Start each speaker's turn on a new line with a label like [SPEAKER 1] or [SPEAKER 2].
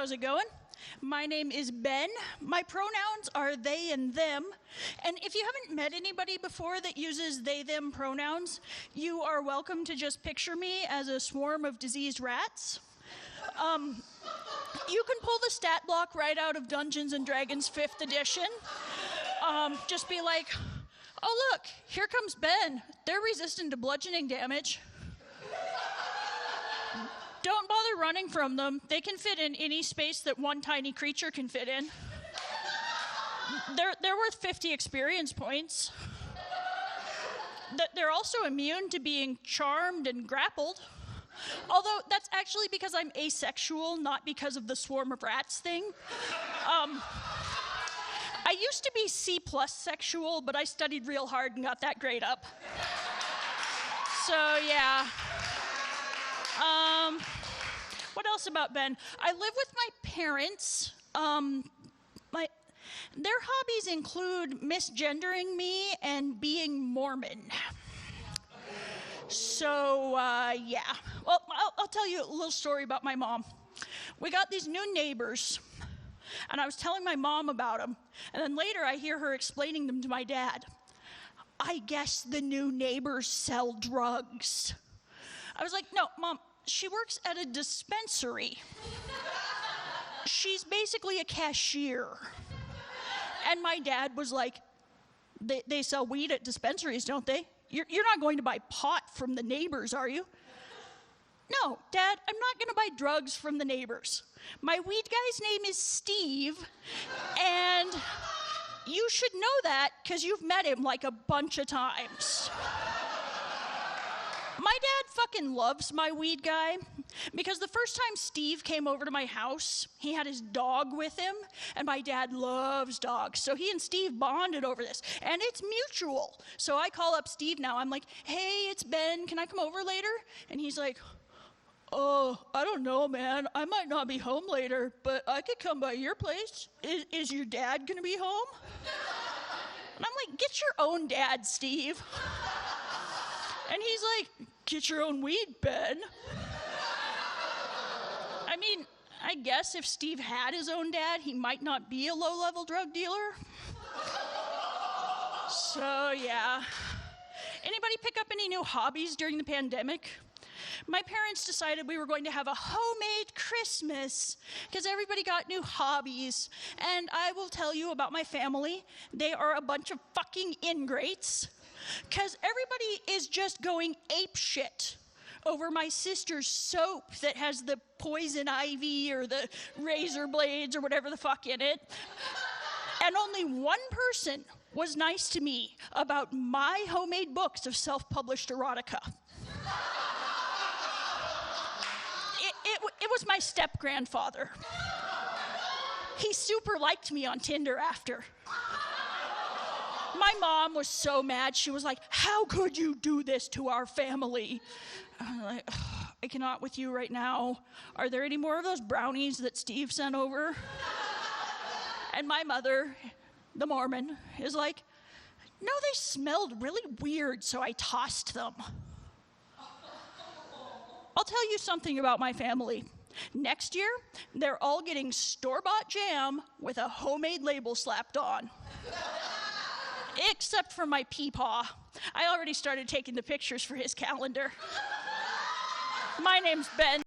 [SPEAKER 1] How's it going? My name is Ben. My pronouns are they and them. And if you haven't met anybody before that uses they, them pronouns, you are welcome to just picture me as a swarm of diseased rats. You can pull the stat block right out of Dungeons & Dragons 5th edition. Just be like, oh look, here comes Ben. They're resistant to bludgeoning damage. Don't bother running from them. They can fit in any space that one tiny creature can fit in. They're worth 50 experience points. They're also immune to being charmed and grappled. Although that's actually because I'm asexual, not because of the swarm of rats thing. I used to be C+ sexual, but I studied real hard and got that grade up. So yeah. What else about Ben? I live with my parents. Their hobbies include misgendering me and being Mormon. So, yeah. Well, I'll tell you a little story about my mom. We got these new neighbors, and I was telling my mom about them, and then later I hear her explaining them to my dad. I guess the new neighbors sell drugs. I was like, no, Mom, she works at a dispensary. She's basically a cashier. And my dad was like, they sell weed at dispensaries, don't they? You're not going to buy pot from the neighbors, are you? No, Dad, I'm not going to buy drugs from the neighbors. My weed guy's name is Steve, and you should know that because you've met him like a bunch of times. My dad fucking loves my weed guy because the first time Steve came over to my house, he had his dog with him, and my dad loves dogs. So he and Steve bonded over this, and it's mutual. So I call up Steve now. I'm like, hey, it's Ben. Can I come over later? And he's like, oh, I don't know, man. I might not be home later, but I could come by your place. Is your dad going to be home? And I'm like, get your own dad, Steve. And he's like, get your own weed, Ben. I mean, I guess if Steve had his own dad, he might not be a low-level drug dealer. So, yeah. Anybody pick up any new hobbies during the pandemic? My parents decided we were going to have a homemade Christmas because everybody got new hobbies. And I will tell you about my family. They are a bunch of fucking ingrates. Because everybody is just going apeshit over my sister's soap that has the poison ivy or the razor blades or whatever the fuck in it. And only one person was nice to me about my homemade books of self-published erotica. It was my step-grandfather. He super liked me on Tinder after. My mom was so mad. She was like, how could you do this to our family? I'm like, I cannot with you right now. Are there any more of those brownies that Steve sent over? And my mother, the Mormon, is like, no, they smelled really weird, so I tossed them. I'll tell you something about my family. Next year, they're all getting store-bought jam with a homemade label slapped on. Except for my peepaw. I already started taking the pictures for his calendar. My name's Ben.